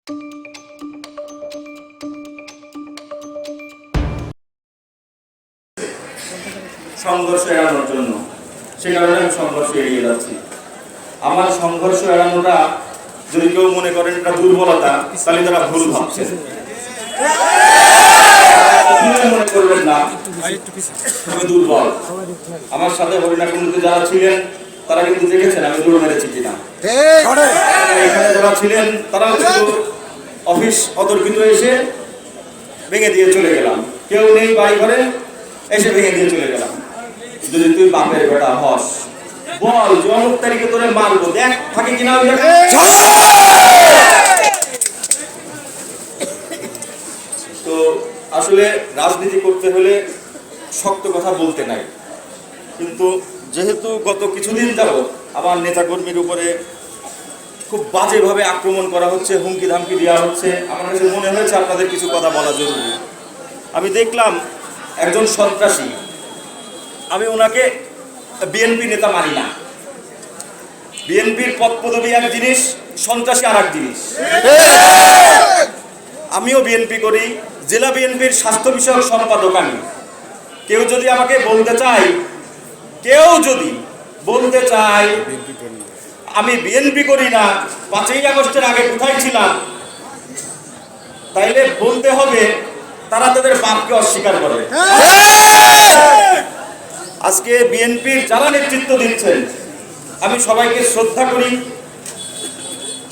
সংঘর্ষ এড়ানোর জন্য, সে কারণে আমি সংঘর্ষ এড়িয়ে যাচ্ছি। আমার সংঘর্ষ এড়ানোটা যদি কেউ মনে করেন এটা দুর্বলতা, তাহলে তারা ভুল ভাবছেন। মনে করবেন না আমি দুর্বল। আমার সাথে হরিণাকুণ্ডুতে যারা ছিলেন তারা কিন্তু দেখেছেন আমি দৌড় মেরেছি কিনা। এখানে যারা ছিলেন তারাও কিন্তু অফিস অতর্কিত এসে ভেঙে দিয়ে চলে গেলাম। কেউ নেই বাড়ি ঘরে, এসে ভেঙে দিয়ে চলে গেলাম। যদি তুই বাপের বেটা হস, বল যে অমুক তারিখে তোরে মারবো, দেখ থাকে কিনা। তো আসলে রাজনীতি করতে হলে শক্ত কথা বলতে নাই, কিন্তু যেহেতু গত কিছুদিন যাবত আমার নেতাকর্মীর উপরে খুব বাজেভাবে আক্রমণ করা হচ্ছে, হুমকি ধামকি দেওয়া হচ্ছে, আমার কাছে মনে হয়েছে আপনাদের কিছু কথা বলা জরুরি। আমি দেখলাম একজন সন্ত্রাসী, আমি ওনাকে বিএনপি নেতা মানি না। বিএনপির পদ পদবি এক জিনিস, সন্ত্রাসী আর এক জিনিস। আমিও বিএনপি করি, জেলা বিএনপির স্বাস্থ্য বিষয়ক সম্পাদক আমি। কেউ যদি আমাকে বলতে চায় আমি বিএনপি করি না, 5ই আগস্টের আগে কোথায় ছিলাম, তাইলে বলতে হবে তারা তাদের বাপকে অস্বীকার করে। আজকে বিএনপির যারা নেতৃত্ব দিচ্ছেন আমি সবাইকে শ্রদ্ধা করি,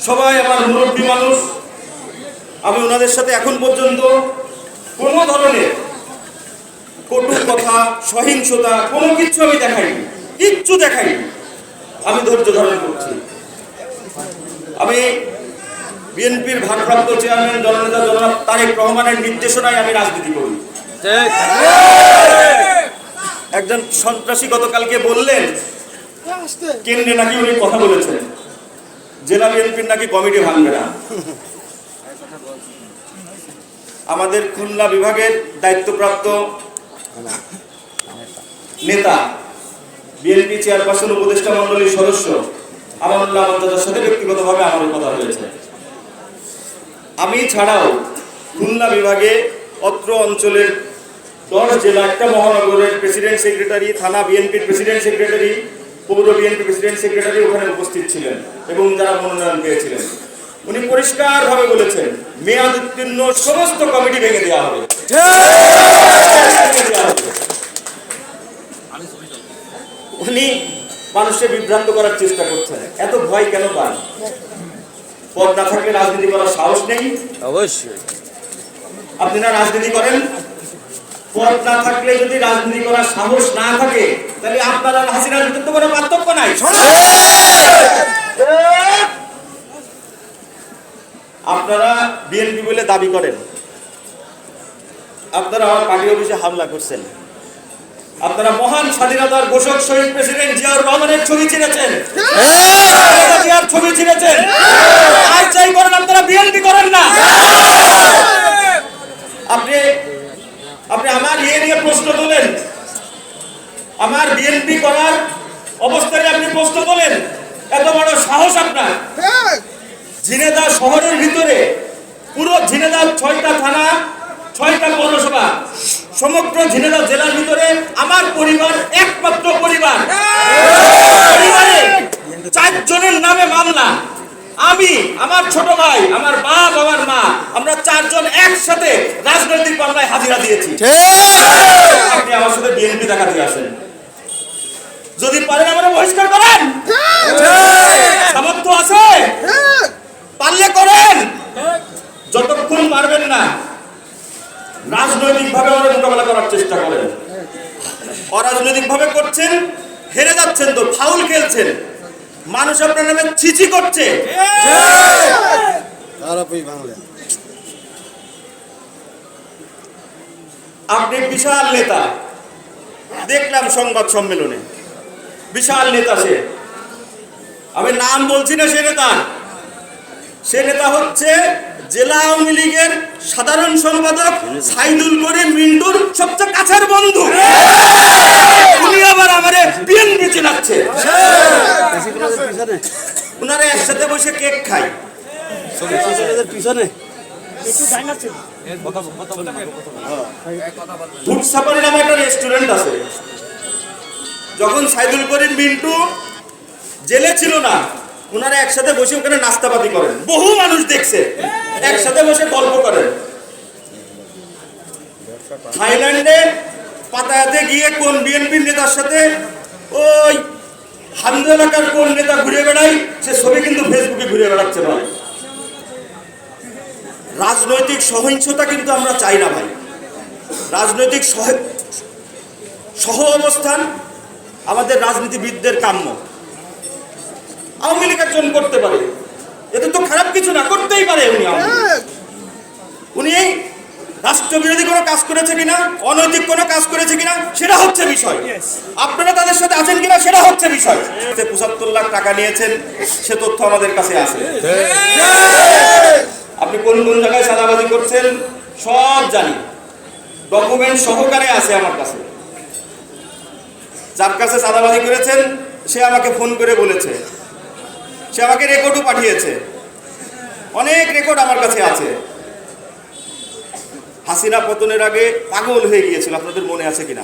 সবাই আমার মুরব্বী মানুষ। আমি ওনাদের সাথে এখন পর্যন্ত কোনো ধরনের কটু কথা, সহিংসতা কোনো কিছু আমি দেখাইনি, কিচ্ছু দেখাইনি। আমি ধৈর্য ধারণ করছি। আমি বিএনপির ভারপ্রাপ্ত চেয়ারম্যান জননেতা জনাব তারেক রহমানের নির্দেশনায় আমি রাজনীতি করি। একজন সন্ত্রাসী গতকালকে বললেন কেন্দ্রে নাকি উনি কথা বলেছেন, জেলা বিএনপির নাকি কমিটি ভাঙবে না। আমাদের খুলনা বিভাগের দায়িত্বপ্রাপ্ত নেতা, বিএনপি চেয়ারপারসন উপদেষ্টা মন্ডলীর সদস্য আমানুল্লাহ আমজাদের সাথে ব্যক্তিগতভাবে আমার কথা হয়েছে। আমি ছাড়াও খুলনা বিভাগে অত্র অঞ্চলের 10 জেলা, একটা মহানগরের প্রেসিডেন্ট সেক্রেটারি, থানা বিএনপির প্রেসিডেন্ট সেক্রেটারি, পৌর বিএনপি প্রেসিডেন্ট সেক্রেটারি ওখানে উপস্থিত ছিলেন এবং যারা মনোনয়ন পেয়েছিলেন। উনি পরিষ্কারভাবে বলেছেন মেয়াদ উত্তীর্ণ সমস্ত কমিটি ভেঙে দেওয়া হবে। উনি মানুষকে বিভ্রান্ত করার চেষ্টা করছেন। এত ভয় কেন পান? পদ না থাকলে রাজনীতি করার সাহস নেই? অবশ্যই আপনি না রাজনীতি করেন। পদ না থাকলে যদি রাজনীতি করার সাহস না থাকে তাহলে আপনার আর হাসিনার ভিতরে তো কোনো পার্থক্য নাই। আপনারা বিএনপি বলে দাবি করেন, আপনারা আমার পার্টি অফিসে হামলা করছেন, আপনারা মহান স্বাধীনতার ঘোষক শহীদ প্রেসিডেন্ট জিয়াউর রহমানের ছবি ছিঁড়েছেন, জিয়ার ছবি ছিঁড়েছেন। আর চাই করেন, আপনারা বিএনপি করেন না। আপনি আমার নিয়ে প্রশ্ন তোলেন, আমার বিএনপি করার অবস্থায় আপনি প্রশ্ন তোলেন, এত বড় সাহস আপনার। ঝিনেদা শহরের ভিতরে পুরো ঝিনেদা 6টা থানা, 6টা পৌরসভা, সমগ্র ঝিনেদা জেলার ভিতরে আমার পরিবার একমাত্র পরিবার, পরিবারে 4 জনের নামে মামলা। আমি, আমার ছোট ভাই, আমার বাপ, আমার মা, আমরা 4 জন একসাথে রাজনৈতিক মামলায় হাজিরা দিয়েছি। আপনি আমার সাথে বিএনপি দেখাতে আসেন, যদি পারেন আমরা বহিষ্কার করেন। সামর্থ্য আছে, পারলে করেন। যতক্ষণ পারবেন না রাজনৈতিক ভাবে ওরা মোকাবেলা করার চেষ্টা করেন। অরাজনৈতিক ভাবে করছেন, হেরে যাচ্ছেন, তো ফাউল খেলছেন, মানুষ আপনার নামে ছিছি করছে। আপনি বিশাল নেতা, দেখলাম সংবাদ সম্মেলনে বিশাল নেতা। সে, আমি নাম বলছি না, সে নেতা হচ্ছে জেলা আওয়ামী লীগের সাধারণ সম্পাদক সাইদুল করিম মিন্টুর সবচেয়ে কাছের বন্ধু। উনি আবার আমারে বিএনপি চেনাচ্ছে। ওনারা একসাথে বসে কেক খায়, পিছনে ধূপসাপাড়ি নামে একটা রেস্টুরেন্ট আছে। যখন সাইদুল করিম মিন্টু জেলে ছিল না, ওনারা একসাথে বসে ওখানে নাস্তাপাতি করেন, বহু মানুষ দেখছে, একসাথে বসে গল্প করেন। থাইল্যান্ডে পাতায়াতে গিয়ে কোন বিএনপির নেতার সাথে ওই হামদা এলাকার কোন নেতা ঘুরে বেড়ায়, সে ছবি কিন্তু ফেসবুকে ঘুরে বেড়াচ্ছে ভাই। রাজনৈতিক সহিংসতা কিন্তু আমরা চাই না ভাই। রাজনৈতিক সহ অবস্থান আমাদের রাজনীতিবিদদের কাম্য। আওয়ামী লীগ একজন করতে পারে, এতে তো খারাপ কিছু না, করতেই পারে। উনি রাষ্ট্রবিরোধী কোনো কাজ করেছে কিনা, অনৈতিক কোনো কাজ করেছে কিনা, সেটা হচ্ছে বিষয়। আপনারা তাদের সাথে আছেন কিনা, সেটা হচ্ছে বিষয়। ৭৫ লাখ টাকা নিয়েছেন, সে তথ্য আমাদের কাছে আছে। আপনি কোন কোন জায়গায় চাঁদাবাজি করছেন সব জানি, ডকুমেন্ট সহকারে আছে আমার কাছে। যার কাছে চাঁদাবাজি করেছেন সে আমাকে ফোন করে বলেছে, সে আমাকে রেকর্ডও পাঠিয়েছে, অনেক রেকর্ড আমার কাছে আছে। হাসিনা পতনের আগে পাগল হয়ে গিয়েছিল, আপনাদের মনে আছে কিনা?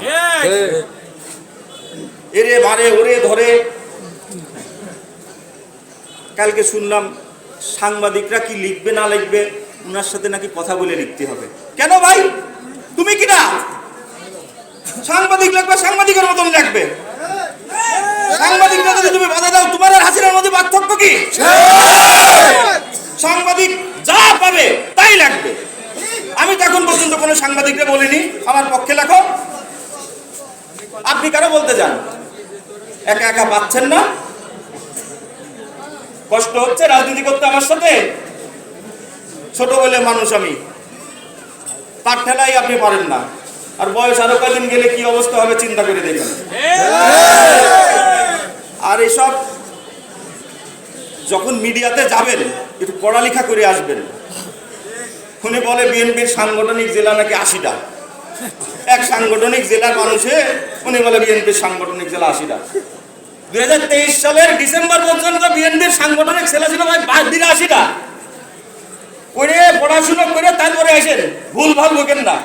এরে মারে ওরে ধরে। কালকে শুনলাম সাংবাদিকরা কি লিখবে না লিখবে, ওনার সাথে নাকি কথা বলে লিখতে হবে। কেন ভাই, তুমি কিনা সাংবাদিক লিখবে, সাংবাদিকের মতন লিখবে। সাংবাদিকরা যদি তুমি বাধা দাও, তোমার আর হাসিনার মধ্যে পার্থক্য কি? সাংবাদিক যা পাবে তাই লাগবে। আমি তো এখন পর্যন্ত কোনো সাংবাদিকরা বলিনি আমার পক্ষে লেখো। আপনি কারো বলতে যান, একা একা পাচ্ছেন না? কষ্ট হচ্ছে রাজনীতি করতে আমার সাথে? ছোট বলে মানুষ আমি, তার ঠেলাই আপনি পারেন না। আর বয়স আরো কদিন গেলে কি অবস্থা হবে চিন্তা করে দেখেন। আর এসব যখন মিডিয়াতে যাবেন একটু পড়ালেখা করে আসবেন। উনি বলে বিএনপির সাংগঠনিক জেলা নাকি ৮০টা। এক সাংগঠনিক জেলার মানুষে উনি বলে বিএনপির সাংগঠনিক জেলা ৮০টা। ২০২৩ সালের ডিসেম্বর পর্যন্ত বিএনপির সাংগঠনিক জেলা ছিল ভাই ৮২টা। করে পড়াশোনা করে তারপরে আসেন, ভুল ভাল বকেন না।